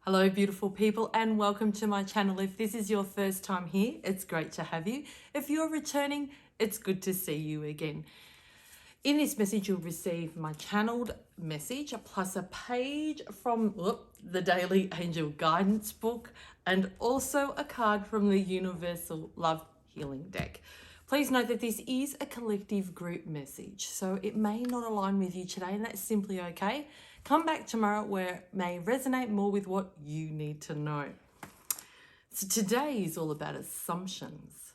Hello, beautiful people, and welcome to my channel. If this is your first time here, it's great to have you. If you're returning, it's good to see you again. In this message, you'll receive my channeled message plus a page from the Daily Angel Guidance book and also a card from the Universal Love Healing deck. Please note that this is a collective group message, so it may not align with you today, and that's simply okay. Come back tomorrow where it may resonate more with what you need to know. So today is all about assumptions.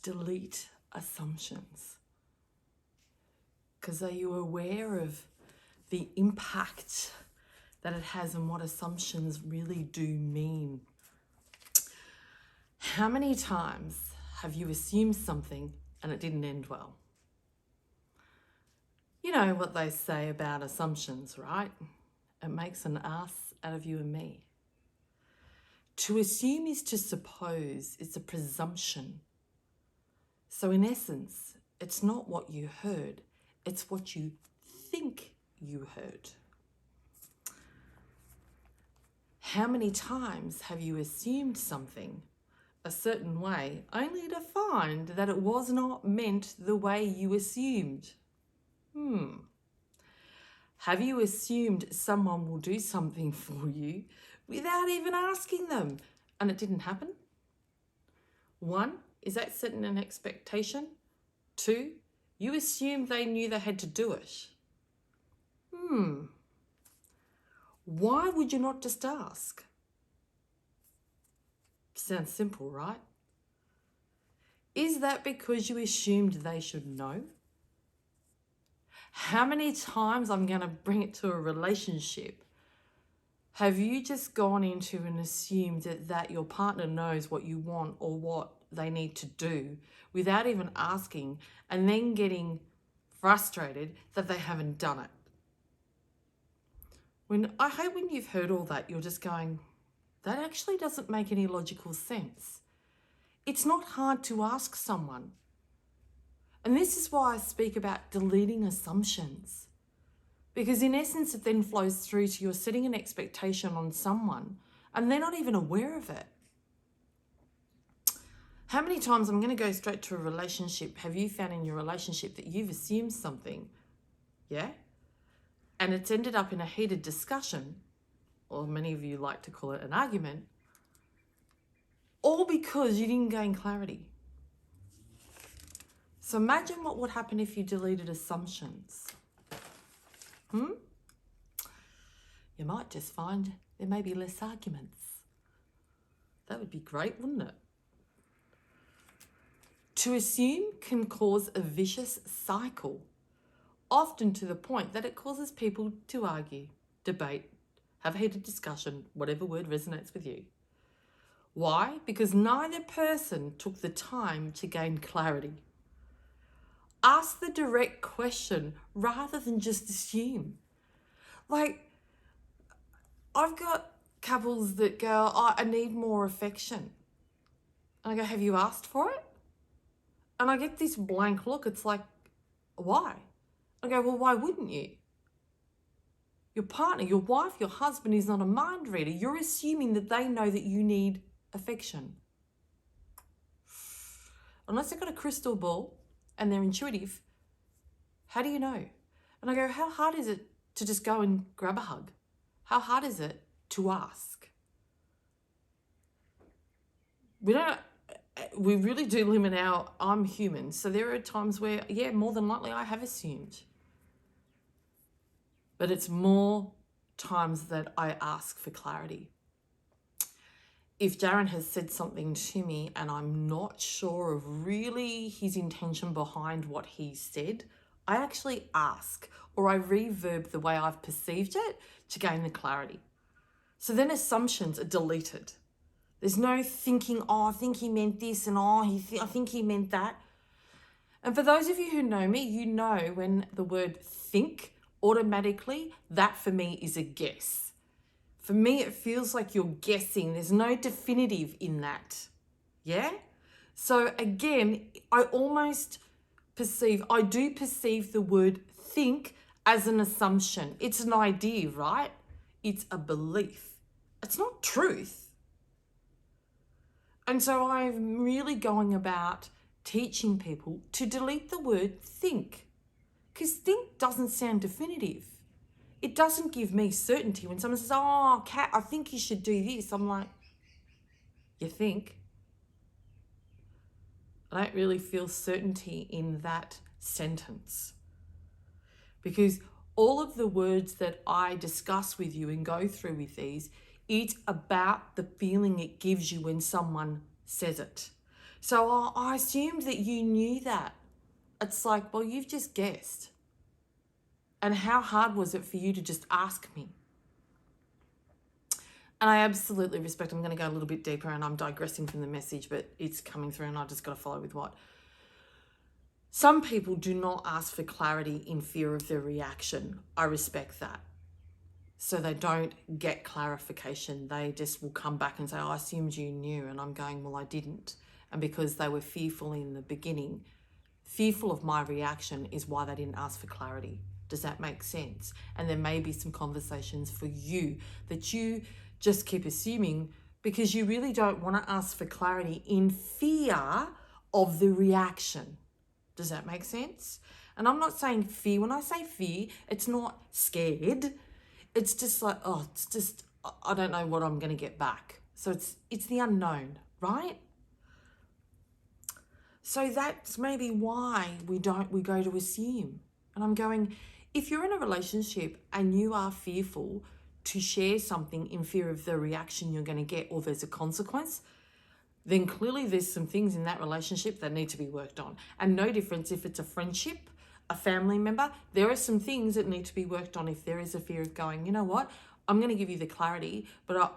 Delete assumptions. Because are you aware of the impact that it has and what assumptions really do mean? How many times have you assumed something and it didn't end well? You know what they say about assumptions, right? It makes an ass out of you and me. To assume is to suppose. It's a presumption. So in essence, it's not what you heard. It's what you think you heard. How many times have you assumed something a certain way only to find that it was not meant the way you assumed? Have you assumed someone will do something for you without even asking them and it didn't happen? 1, is that setting an expectation? 2, you assumed they knew they had to do it. Why would you not just ask? Sounds simple, right? Is that because you assumed they should know? How many times, I'm going to bring it to a relationship, have you just gone into and assumed that your partner knows what you want or what they need to do without even asking, and then getting frustrated that they haven't done it? I hope when you've heard all that, you're just going, that actually doesn't make any logical sense. It's not hard to ask someone. And this is why I speak about deleting assumptions. Because in essence, it then flows through to you're setting an expectation on someone and they're not even aware of it. How many times, I'm going to go straight to a relationship, have you found in your relationship that you've assumed something, yeah? And it's ended up in a heated discussion, or many of you like to call it an argument, all because you didn't gain clarity. So imagine what would happen if you deleted assumptions. You might just find there may be less arguments. That would be great, wouldn't it? To assume can cause a vicious cycle, often to the point that it causes people to argue, debate, have a heated discussion, whatever word resonates with you. Why? Because neither person took the time to gain clarity. Ask the direct question rather than just assume. Like, I've got couples that go, I need more affection. And I go, have you asked for it? And I get this blank look. It's like, why? I go, well, why wouldn't you? Your partner, your wife, your husband is not a mind reader. You're assuming that they know that you need affection. Unless they've got a crystal ball and they're intuitive, how do you know? And I go, how hard is it to just go and grab a hug? How hard is it to ask? We really do limit I'm human. So there are times where, yeah, more than likely I have assumed. But it's more times that I ask for clarity. If Darren has said something to me and I'm not sure of really his intention behind what he said, I actually ask, or I reverb the way I've perceived it to gain the clarity. So then assumptions are deleted. There's no thinking, I think he meant this, and I think he meant that. And for those of you who know me, you know when the word think, automatically, that for me is a guess. For me, it feels like you're guessing. There's no definitive in that. Yeah? So again, I do perceive the word think as an assumption. It's an idea, right? It's a belief. It's not truth. And so I'm really going about teaching people to delete the word think, because think doesn't sound definitive. It doesn't give me certainty. When someone says, oh, Kat, I think you should do this, I'm like, you think? I don't really feel certainty in that sentence, because all of the words that I discuss with you and go through with these, it's about the feeling it gives you when someone says it. So I assumed that you knew that. It's like, well, you've just guessed. And how hard was it for you to just ask me? And I absolutely respect, I'm going to go a little bit deeper and I'm digressing from the message, but it's coming through and I just got to follow with what. Some people do not ask for clarity in fear of their reaction. I respect that. So they don't get clarification. They just will come back and say, oh, I assumed you knew. And I'm going, well, I didn't. And because they were fearful in the beginning, fearful of my reaction is why they didn't ask for clarity. Does that make sense? And there may be some conversations for you that you just keep assuming because you really don't want to ask for clarity in fear of the reaction. Does that make sense? And I'm not saying fear. When I say fear, it's not scared. It's just like, oh, it's just, I don't know what I'm going to get back. So it's the unknown, right? So that's maybe why we go to assume. And I'm going, if you're in a relationship and you are fearful to share something in fear of the reaction you're going to get or there's a consequence, then clearly there's some things in that relationship that need to be worked on. And no difference if it's a friendship, a family member, there are some things that need to be worked on if there is a fear of going, you know what, I'm going to give you the clarity, but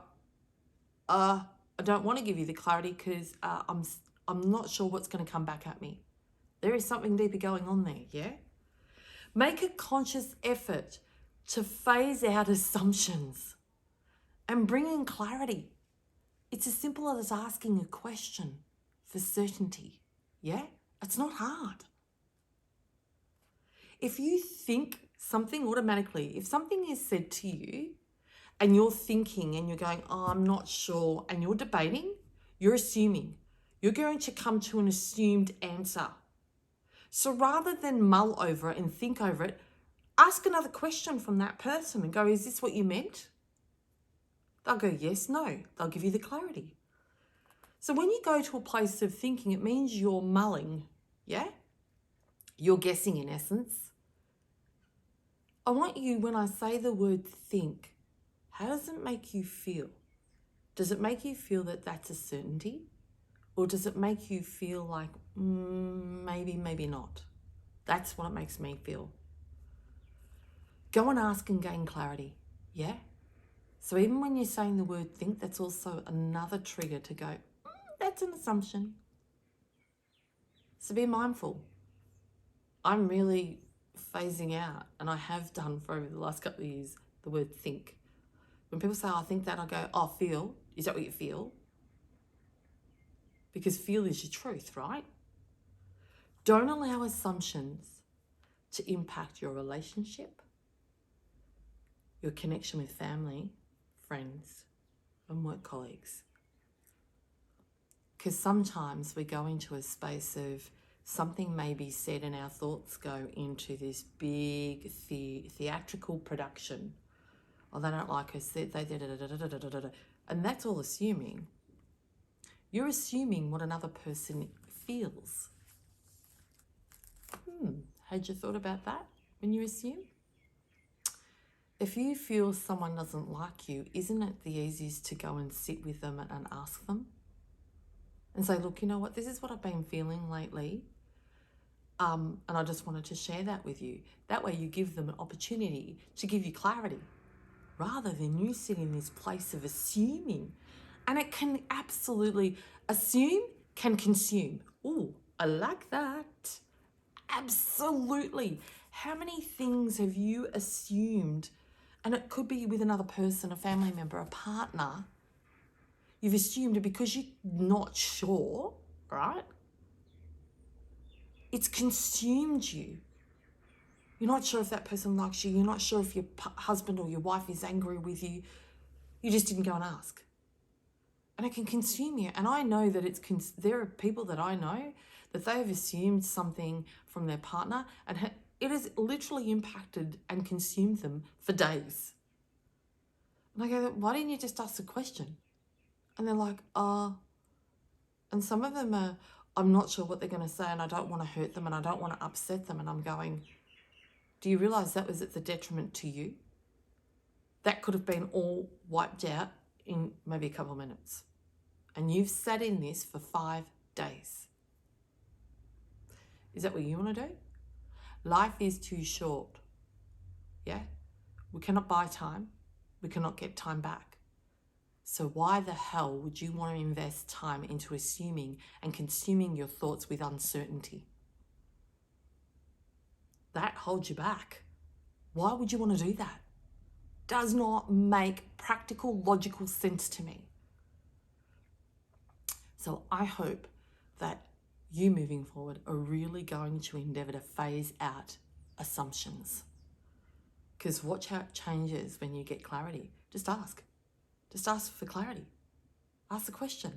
I don't want to give you the clarity because I'm not sure what's going to come back at me. There is something deeper going on there, yeah? Make a conscious effort to phase out assumptions and bring in clarity. It's as simple as asking a question for certainty, yeah? It's not hard. If you think something automatically, if something is said to you and you're thinking and you're going, oh, I'm not sure, and you're debating, you're assuming. You're going to come to an assumed answer. So rather than mull over it and think over it, ask another question from that person and go, is this what you meant? They'll go, yes, no. They'll give you the clarity. So when you go to a place of thinking, it means you're mulling, yeah? You're guessing in essence. I want you, when I say the word think, how does it make you feel? Does it make you feel that that's a certainty? Or does it make you feel like, maybe, maybe not? That's what it makes me feel. Go and ask and gain clarity, yeah? So even when you're saying the word think, that's also another trigger to go, that's an assumption. So be mindful. I'm really phasing out, and I have done for over the last couple of years, the word think. When people say, oh, I think that, I go, oh, feel. Is that what you feel? Because feel is your truth, right? Don't allow assumptions to impact your relationship, your connection with family, friends, and work colleagues. Because sometimes we go into a space of something may be said and our thoughts go into this big theatrical production. Oh, they don't like us, they da-da-da-da-da-da-da-da. And that's all assuming. You're assuming what another person feels. Had you thought about that when you assume? If you feel someone doesn't like you, isn't it the easiest to go and sit with them and ask them? And say, look, you know what, this is what I've been feeling lately. And I just wanted to share that with you. That way you give them an opportunity to give you clarity rather than you sit in this place of assuming. And it can absolutely, assume can consume. Ooh, I like that. Absolutely. How many things have you assumed? And it could be with another person, a family member, a partner. You've assumed it because you're not sure, right? It's consumed you. You're not sure if that person likes you. You're not sure if your husband or your wife is angry with you. You just didn't go and ask. And it can consume you. And I know that there are people that I know that they have assumed something from their partner and it has literally impacted and consumed them for days. And I go, why didn't you just ask the question? And they're like, and some of them are, I'm not sure what they're going to say and I don't want to hurt them and I don't want to upset them. And I'm going, do you realise that was at the detriment to you? That could have been all wiped out in maybe a couple of minutes. And you've sat in this for 5 days. Is that what you want to do? Life is too short. Yeah? We cannot buy time. We cannot get time back. So why the hell would you want to invest time into assuming and consuming your thoughts with uncertainty? That holds you back. Why would you want to do that? Does not make practical, logical sense to me. So I hope that you moving forward are really going to endeavour to phase out assumptions. Because watch how it changes when you get clarity. Just ask. Just ask for clarity. Ask the question.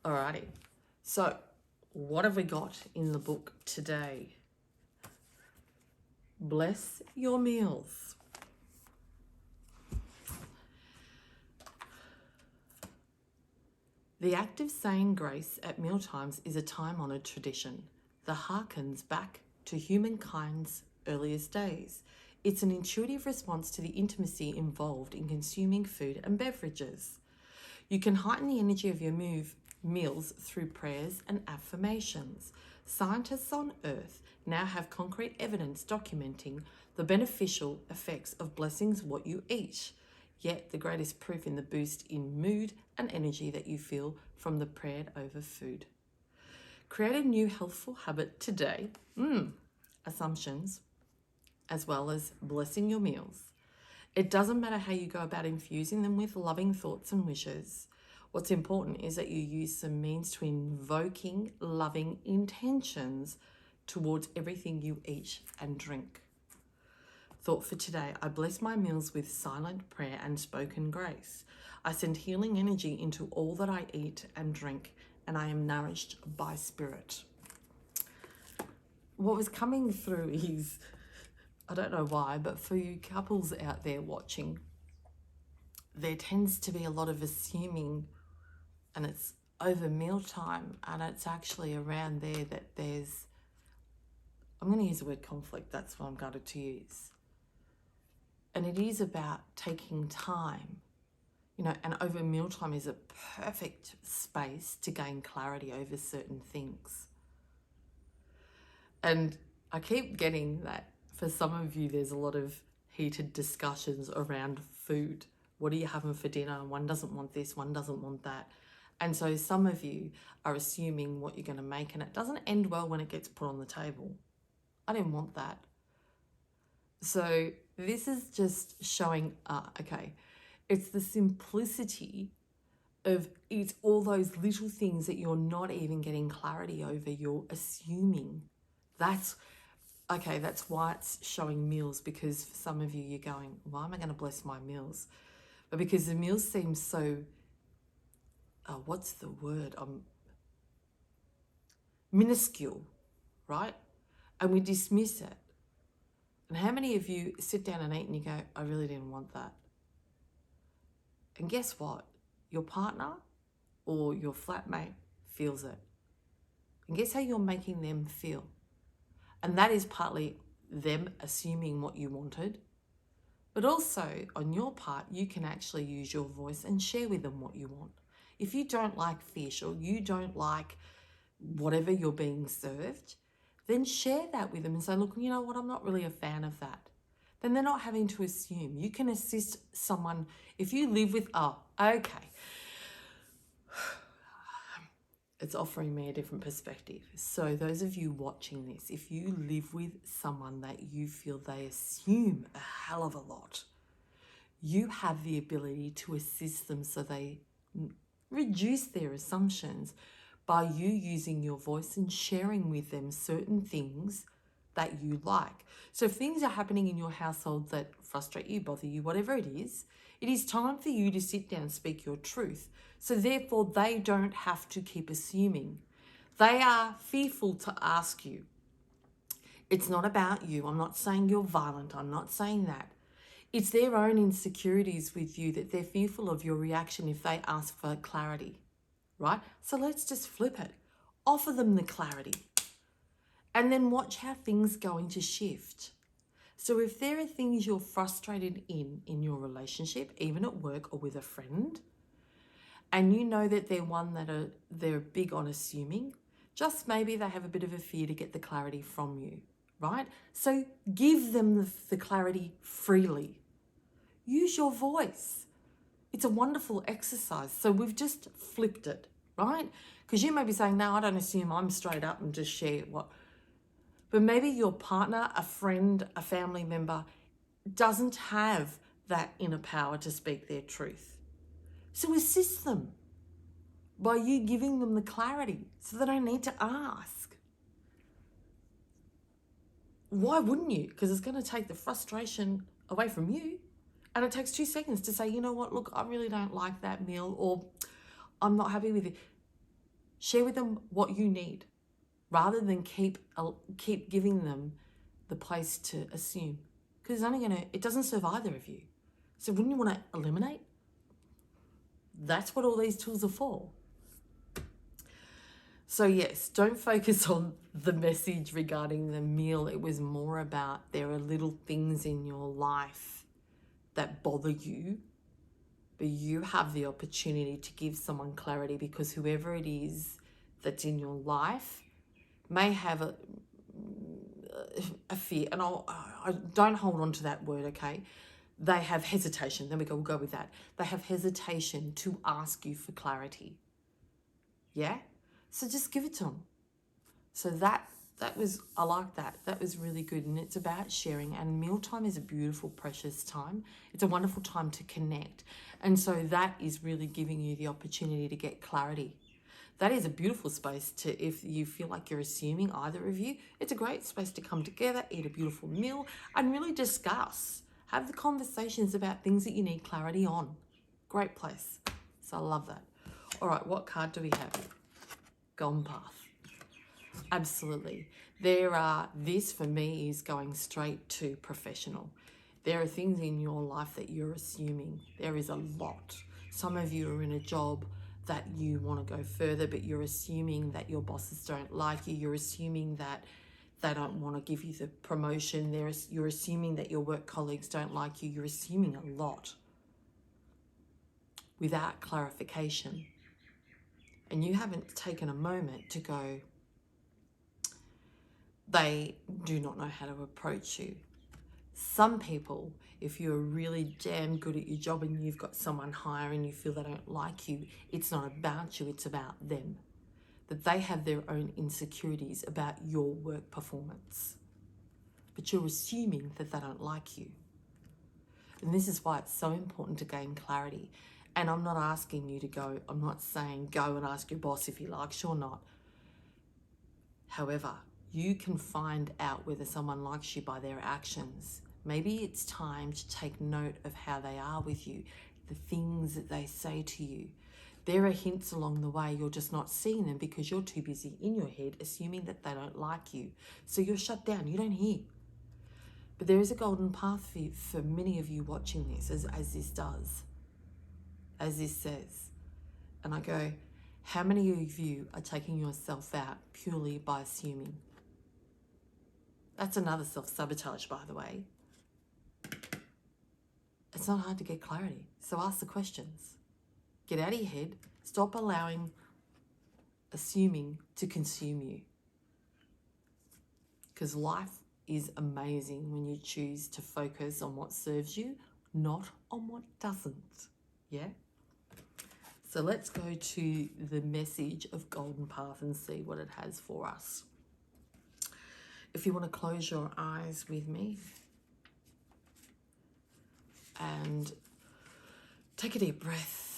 Alrighty. So what have we got in the book today? Bless your meals. The act of saying grace at mealtimes is a time-honoured tradition that harkens back to humankind's earliest days. It's an intuitive response to the intimacy involved in consuming food and beverages. You can heighten the energy of your meals through prayers and affirmations. Scientists on Earth now have concrete evidence documenting the beneficial effects of blessings what you eat. Yet the greatest proof in the boost in mood and energy that you feel from the prayed over food. Create a new healthful habit today. Assumptions, as well as blessing your meals. It doesn't matter how you go about infusing them with loving thoughts and wishes. What's important is that you use some means to invoking loving intentions towards everything you eat and drink. Thought for today, I bless my meals with silent prayer and spoken grace. I send healing energy into all that I eat and drink, and I am nourished by spirit. What was coming through is, I don't know why, but for you couples out there watching, there tends to be a lot of assuming, and it's over mealtime, and it's actually around there that there's, I'm going to use the word conflict, that's what I'm going to use. And it is about taking time, and over mealtime is a perfect space to gain clarity over certain things. And I keep getting that for some of you, there's a lot of heated discussions around food. What are you having for dinner? One doesn't want this, one doesn't want that. And so some of you are assuming what you're going to make, and it doesn't end well when it gets put on the table. I didn't want that. So this is just showing, it's the simplicity of, it's all those little things that you're not even getting clarity over, you're assuming. That's why it's showing meals, because for some of you, you're going, why am I going to bless my meals? But because the meals seem so, what's the word? Minuscule, right? And we dismiss it. And how many of you sit down and eat and you go, I really didn't want that? And guess what? Your partner or your flatmate feels it. And guess how you're making them feel? And that is partly them assuming what you wanted. But also, on your part, you can actually use your voice and share with them what you want. If you don't like fish or you don't like whatever you're being served, then share that with them and say, look, you know what, I'm not really a fan of that. Then they're not having to assume. You can assist someone if you live with, it's offering me a different perspective. So those of you watching this, if you live with someone that you feel they assume a hell of a lot, you have the ability to assist them so they reduce their assumptions by you using your voice and sharing with them certain things that you like. So if things are happening in your household that frustrate you, bother you, whatever it is time for you to sit down and speak your truth. So therefore, they don't have to keep assuming. They are fearful to ask you. It's not about you. I'm not saying you're violent. I'm not saying that. It's their own insecurities with you that they're fearful of your reaction if they ask for clarity, right? So let's just flip it. Offer them the clarity and then watch how things going to shift. So if there are things you're frustrated in your relationship, even at work or with a friend, and you know that they're big on assuming, just maybe they have a bit of a fear to get the clarity from you, right? So give them the clarity freely. Use your voice. It's a wonderful exercise. So we've just flipped it, right? Because you may be saying, no, I don't assume, I'm straight up and just share what. But maybe your partner, a friend, a family member doesn't have that inner power to speak their truth. So assist them by you giving them the clarity so they don't need to ask. Why wouldn't you? Because it's going to take the frustration away from you. And it takes 2 seconds to say, you know what, look, I really don't like that meal, or I'm not happy with it. Share with them what you need rather than keep giving them the place to assume. Because it doesn't serve either of you. So wouldn't you want to eliminate? That's what all these tools are for. So yes, don't focus on the message regarding the meal. It was more about there are little things in your life that bother you, but you have the opportunity to give someone clarity, because whoever it is that's in your life may have a fear, and I don't hold on to that word, okay? They have hesitation. Then we'll go with that. They have hesitation to ask you for clarity. Yeah? So just give it to them. So I like that. That was really good. And it's about sharing. And mealtime is a beautiful, precious time. It's a wonderful time to connect. And so that is really giving you the opportunity to get clarity. That is a beautiful space to, if you feel like you're assuming, either of you, it's a great space to come together, eat a beautiful meal, and really discuss. Have the conversations about things that you need clarity on. Great place. So I love that. All right, what card do we have? Golden Path. Absolutely. This for me is going straight to professional. There are things in your life that you're assuming. There is a lot. Some of you are in a job that you want to go further, but you're assuming that your bosses don't like you. You're assuming that they don't want to give you the promotion. You're assuming that your work colleagues don't like you. You're assuming a lot without clarification. And you haven't taken a moment to go, they do not know how to approach you. Some people, if you're really damn good at your job and you've got someone higher and you feel they don't like you, it's not about you, it's about them. That they have their own insecurities about your work performance. But you're assuming that they don't like you. And this is why it's so important to gain clarity. And I'm not asking you to go, I'm not saying go and ask your boss if he likes you or not. However, you can find out whether someone likes you by their actions. Maybe it's time to take note of how they are with you, the things that they say to you. There are hints along the way, you're just not seeing them because you're too busy in your head assuming that they don't like you. So you're shut down, you don't hear. But there is a golden path for many of you watching this, as this does, as this says. And I go, how many of you are taking yourself out purely by assuming? That's another self-sabotage, by the way. It's not hard to get clarity. So ask the questions. Get out of your head. Stop allowing assuming to consume you. Because life is amazing when you choose to focus on what serves you, not on what doesn't. Yeah? So let's go to the message of Golden Path and see what it has for us. If you want to close your eyes with me and take a deep breath,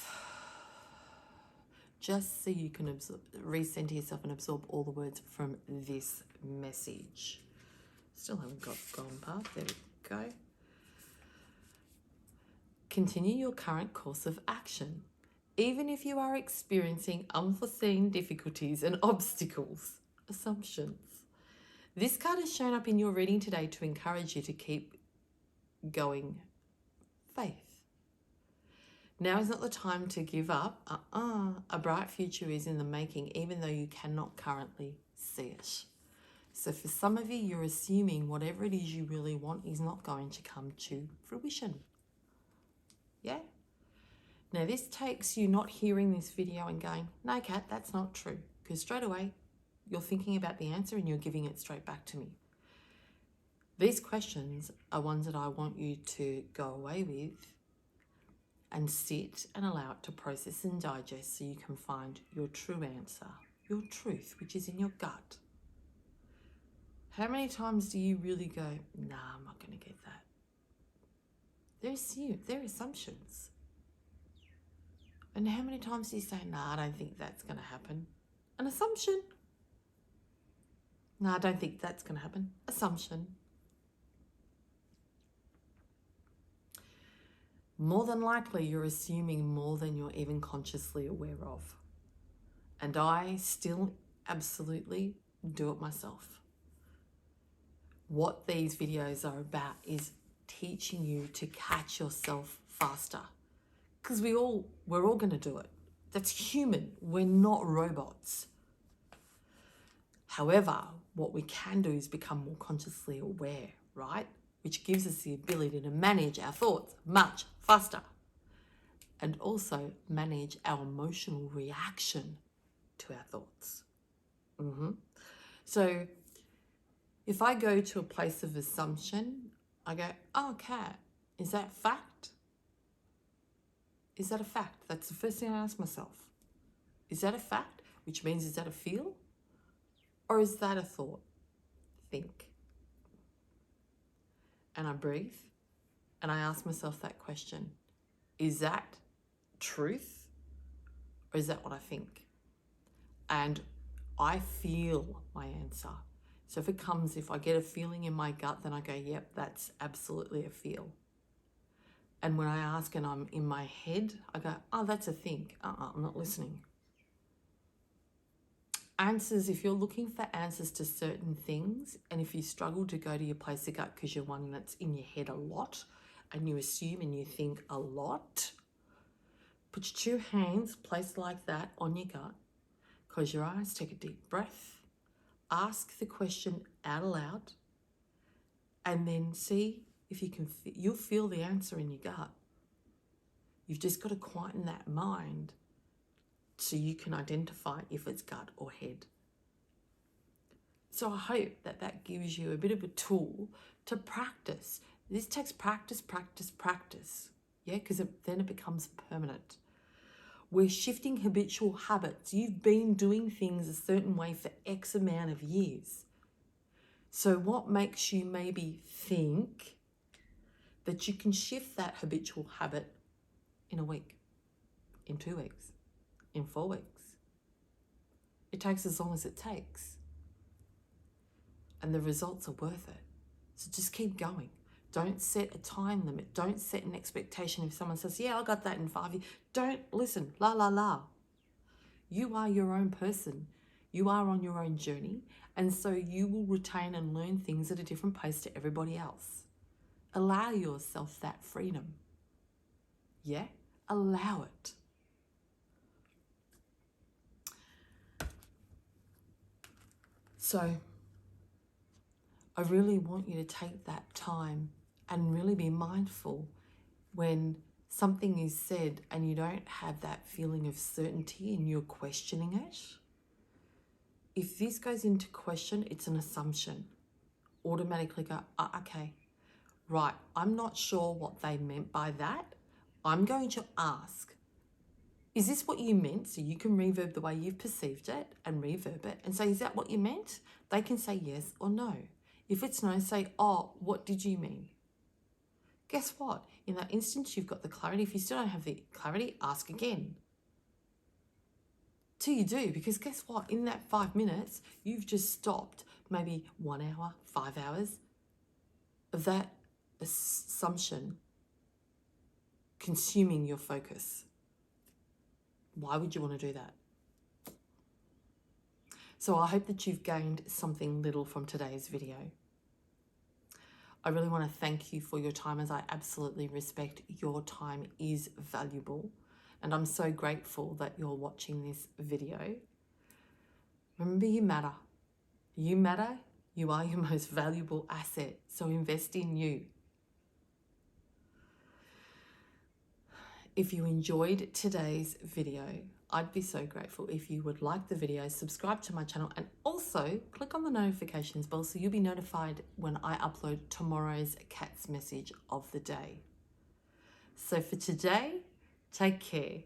just so you can recenter yourself and absorb all the words from this message. Still haven't gone past. There we go. Continue your current course of action. Even if you are experiencing unforeseen difficulties and obstacles, assumptions. This card has shown up in your reading today to encourage you to keep going. Faith. Now is not the time to give up. A bright future is in the making, even though you cannot currently see it. So for some of you, you're assuming whatever it is you really want is not going to come to fruition. Yeah? Now this takes you not hearing this video and going, no, Kat, that's not true. Because straight away, you're thinking about the answer and you're giving it straight back to me. These questions are ones that I want you to go away with and sit and allow it to process and digest so you can find your true answer, your truth, which is in your gut. How many times do you really go, nah, I'm not going to get that? They're assumptions. And how many times do you say, nah, I don't think that's going to happen? An assumption. No, I don't think that's going to happen. Assumption. More than likely, you're assuming more than you're even consciously aware of. And I still absolutely do it myself. What these videos are about is teaching you to catch yourself faster. Because we're all going to do it. That's human. We're not robots. However, what we can do is become more consciously aware, right? Which gives us the ability to manage our thoughts much faster. And also manage our emotional reaction to our thoughts. So if I go to a place of assumption, I go, oh, Kat, is that fact? Is that a fact? That's the first thing I ask myself. Is that a fact? Which means, is that a feel? Or is that a thought? Think. And I breathe and I ask myself that question. Is that truth? Or is that what I think? And I feel my answer. So if I get a feeling in my gut, then I go, yep, that's absolutely a feel. And when I ask and I'm in my head, I go, oh, that's a think. I'm not listening. Answers, if you're looking for answers to certain things, and if you struggle to go to your place of gut because you're one that's in your head a lot, and you assume and you think a lot, put your 2 hands placed like that on your gut, close your eyes, take a deep breath, ask the question out aloud, and then see if you can, you'll feel the answer in your gut. You've just got to quieten that mind so you can identify if it's gut or head. So I hope that gives you a bit of a tool to practice. This takes practice, practice, practice. Yeah, because then it becomes permanent. We're shifting habitual habits. You've been doing things a certain way for X amount of years. So what makes you maybe think that you can shift that habitual habit in a week, in 2 weeks, in 4 weeks? It takes as long as it takes. And the results are worth it. So just keep going. Don't set a time limit. Don't set an expectation. If someone says, yeah, I got that in 5 years, don't listen. La, la, la. You are your own person. You are on your own journey. And so you will retain and learn things at a different pace to everybody else. Allow yourself that freedom. Yeah? Allow it. So I really want you to take that time and really be mindful when something is said and you don't have that feeling of certainty and you're questioning it. If this goes into question, it's an assumption. Automatically go, okay, right, I'm not sure what they meant by that. I'm going to ask, is this what you meant? So you can reverb the way you've perceived it and reverb it and say, is that what you meant? They can say yes or no. If it's no, say, oh, what did you mean? Guess what? In that instance, you've got the clarity. If you still don't have the clarity, ask again. Till you do, because guess what? In that 5 minutes, you've just stopped maybe 1 hour, 5 hours, that assumption consuming your focus. Why would you want to do that? So I hope that you've gained something little from today's video. I really want to thank you for your time, as I absolutely respect your time is valuable. And I'm so grateful that you're watching this video. Remember, you matter. You matter. You are your most valuable asset. So invest in you. If you enjoyed today's video, I'd be so grateful if you would like the video, subscribe to my channel, and also click on the notifications bell so you'll be notified when I upload tomorrow's cat's message of the day. So for today, take care.